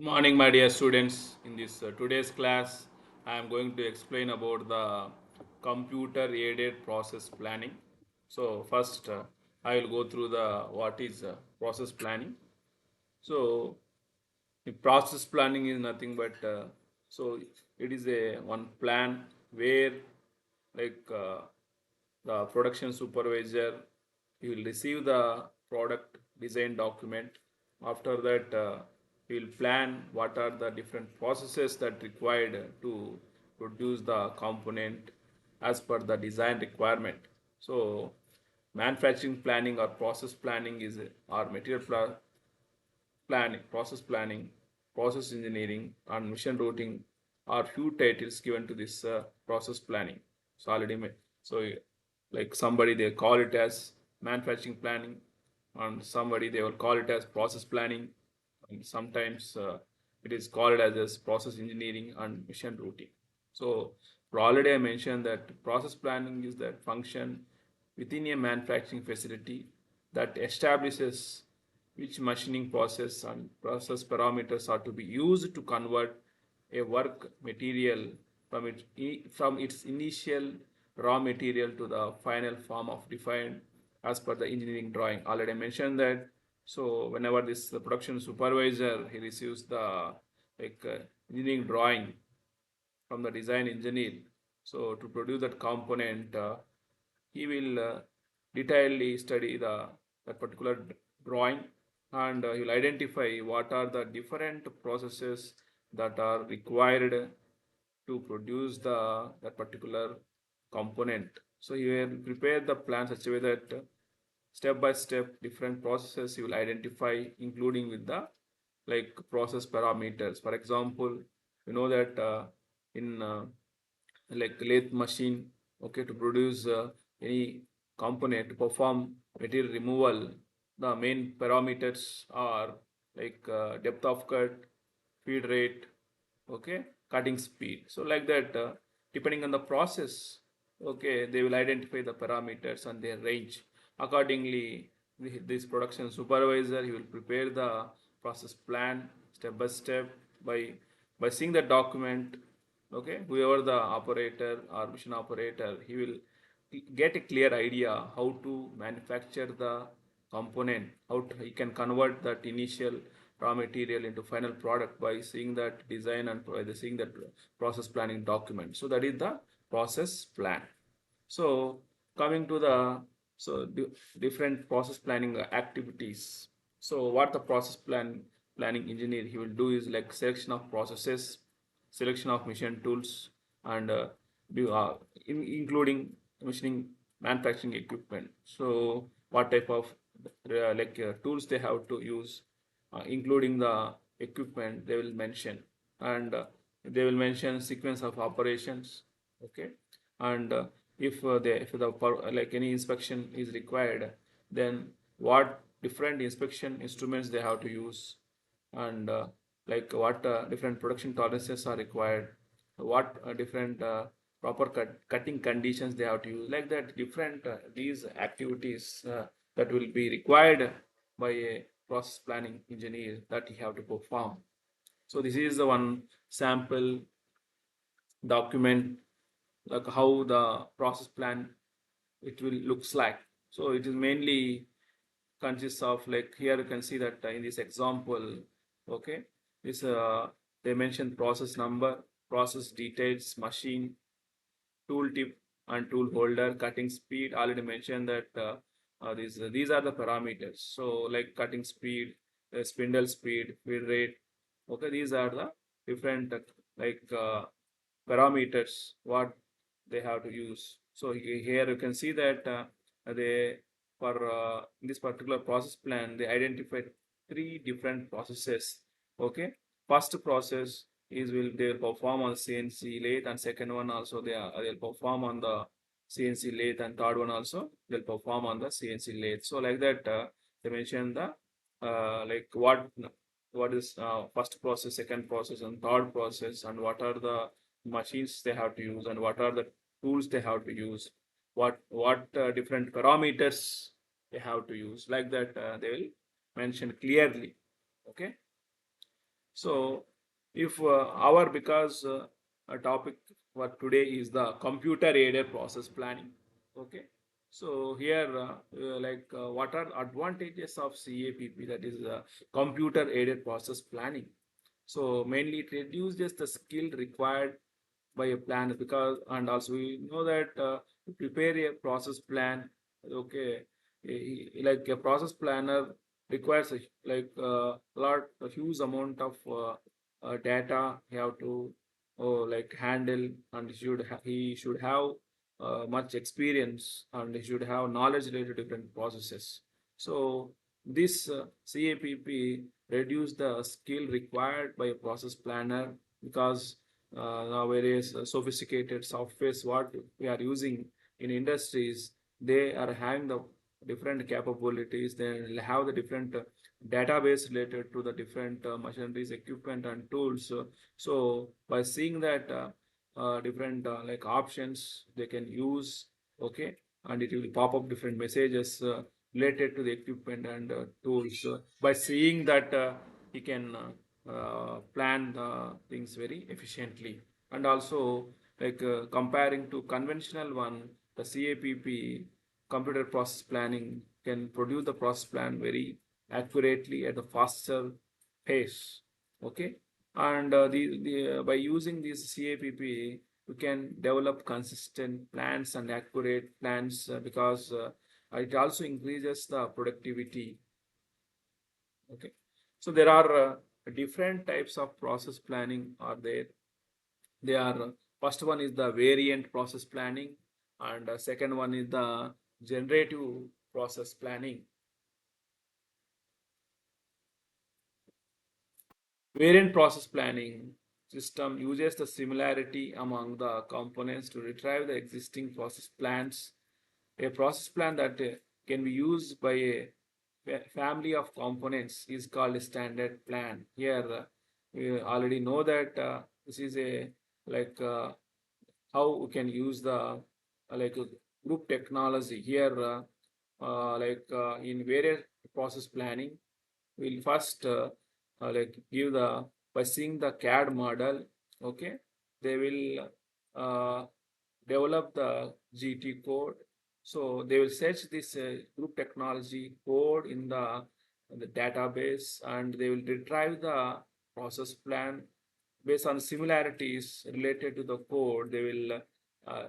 Good morning, my dear students. In this today's class, I am going to explain about the computer-aided process planning. So first, I will go through the what is process planning. So the process planning is nothing but so it is a one plan where like the production supervisor he will receive the product design document. After that, he will plan what are the different processes that required to produce the component as per the design requirement. So manufacturing planning or process planning is or planning, process engineering, and mission routing are few titles given to this process planning. So already, so like somebody they call it as manufacturing planning, and somebody they will call it as process planning, and sometimes it is called as process engineering and mission routing. So already I mentioned that process planning is that function within a manufacturing facility that establishes which machining process and process parameters are to be used to convert a work material from its initial raw material to the final form of defined as per the engineering drawing. Already I mentioned that. So whenever this the production supervisor he receives the like engineering drawing from the design engineer, so to produce that component, he will detailedly study the that particular drawing, and he will identify what are the different processes that are required to produce the that particular component. So he will prepare the plan such a way that step by step different processes you will identify, including with the like process parameters. For example, you know that in like lathe machine, okay, to produce any component to perform material removal, the main parameters are like depth of cut, feed rate, okay, cutting speed. So like that, depending on the process, okay, they will identify the parameters and their range accordingly. This production supervisor he will prepare the process plan step by step by seeing the document. Okay, whoever the operator or machine operator, he will get a clear idea how to manufacture the component, how he can convert that initial raw material into final product by seeing that design and by seeing that process planning document. So that is the process plan. So coming to the different process planning activities. So what the planning engineer he will do is like selection of processes, selection of machine tools, and including machining manufacturing equipment. So what type of tools they have to use, including the equipment they will mention, and they will mention sequence of operations. Okay, and if the like any inspection is required, then what different inspection instruments they have to use, and like what different production tolerances are required, what different proper cutting conditions they have to use, like that different these activities that will be required by a process planning engineer that he have to perform. So this is the one sample document, like how the process plan it will looks like. So it is mainly consists of, like here you can see that in this example, okay, this they mentioned process number, process details, machine, tool tip and tool holder, cutting speed. Already mentioned that these are the parameters. So like cutting speed, spindle speed, feed rate. Okay, these are the different like parameters what they have to use. So here you can see that they for in this particular process plan they identified three different processes. Okay, first process is will they will perform on CNC lathe, and second one also they'll perform on the CNC lathe, and third one also they'll perform on the CNC lathe. So like that, they mention the like what is first process, second process, and third process, and what are the machines they have to use, and what are the tools they have to use, what different parameters they have to use. Like that, they will mention clearly. Okay, So if our because a topic for today is the computer aided process planning. Okay. So here what are advantages of CAPP, that is computer aided process planning. So mainly it reduces the skill required by a planner, because and also we know that to prepare a process plan, okay, like a process planner requires a huge amount of data he have to like handle, and he should have much experience, and he should have knowledge related to different processes. So this CAPP reduce the skill required by a process planner, because now various sophisticated softwares what we are using in industries, they are having the different capabilities. They will have the different database related to the different machineries, equipment, and tools. So by seeing that different like options they can use, okay, and it will pop up different messages related to the equipment and tools. By seeing that, he can plan things very efficiently. And also, like comparing to conventional one, the CAPP, computer process planning, can produce the process plan very accurately at a faster pace. Okay, and by using this CAPP, we can develop consistent plans and accurate plans, because it also increases the productivity. Okay, so there are different types of process planning are there. They are first one is the variant process planning, and second one is the generative process planning. Variant process planning system uses the similarity among the components to retrieve the existing process plans. A process plan that can be used by a family of components is called a standard plan. Here, we already know that this is a like how we can use the group technology. Here, in various process planning, we'll first give the by seeing the CAD model. Okay, they will develop the GT code. So they will search this group technology code in the database, and they will retrieve the process plan based on similarities related to the code. They will uh,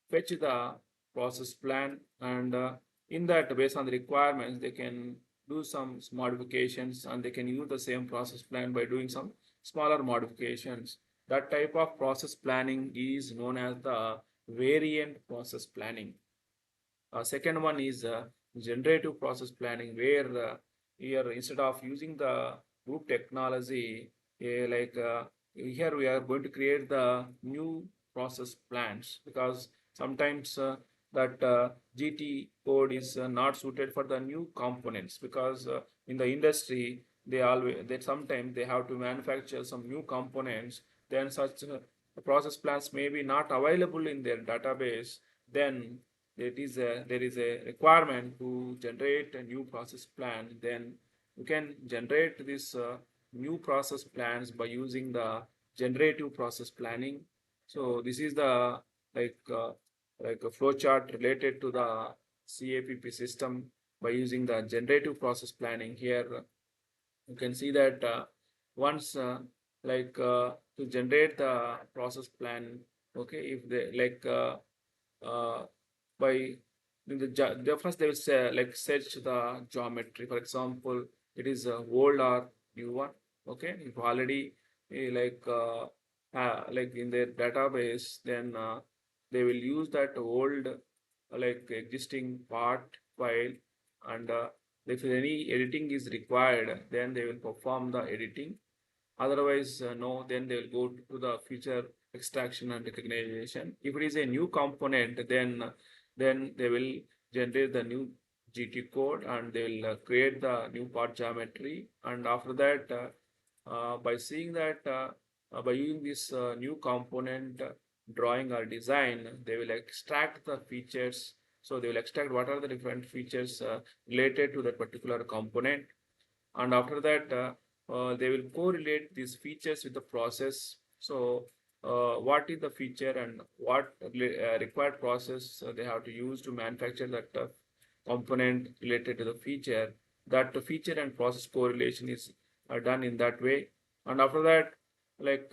fetch the process plan, and in that, based on the requirements, they can do some modifications, and they can use the same process plan by doing some smaller modifications. That type of process planning is known as the variant process planning. Second one is generative process planning, where here instead of using the group technology, here we are going to create the new process plans, because sometimes that GT code is not suited for the new components, because in the industry they sometimes they have to manufacture some new components. Then such process plans may be not available in their database. Then there is a requirement to generate a new process plan. Then you can generate this new process plans by using the generative process planning. So this is the like uh, like a flow chart related to the CAPP system by using the generative process planning. Here you can see that once to generate the process plan, okay, if they uh, by first they will say like search the geometry. For example, it is a old or new one. Okay, if already like in their database, then they will use that old like existing part file, and if any editing is required, then they will perform the editing. Otherwise, no, then they will go to the feature extraction and recognition. If it is a new component, then they will generate the new GT code, and they will create the new part geometry. And after that, by seeing that by using this new component drawing or design, they will extract the features. So they will extract what are the different features related to that particular component. And after that, they will correlate these features with the process. So what is the feature and what required process they have to use to manufacture that component related to the feature. That the feature and process correlation is done in that way. And after that, like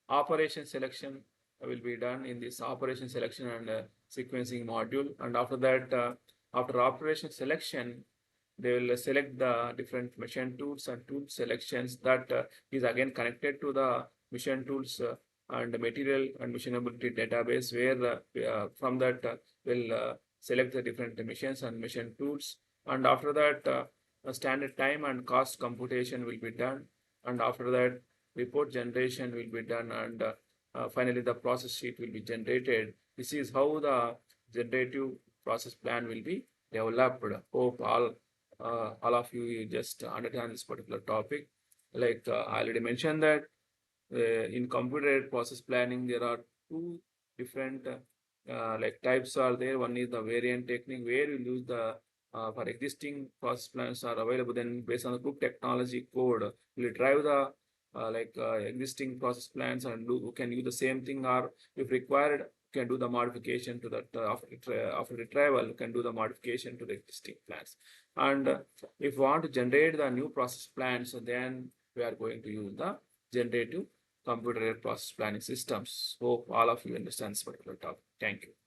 operation selection will be done in this operation selection and sequencing module. And after that, after operation selection, they will select the different machine tools and tool selections that is again connected to the machine tools and material and machinability database, where from that will select the different machines and machine tools. And after that, a standard time and cost computation will be done. And after that, report generation will be done. And finally, the process sheet will be generated. This is how the generative process plan will be developed. Hope all of you just understand this particular topic. Like I already mentioned that in computer-aided process planning, there are two different like types are there. One is the variant technique, where you use the for existing process plans are available. Then based on the group technology code, you drive the existing process plans and can use the same thing, or if required, can do the modification to that after retrieval, can do the modification to the existing plans. And if you want to generate the new process plans, so then we are going to use the generative computer-aided process planning systems. Hope all of you understand this particular topic. Thank you.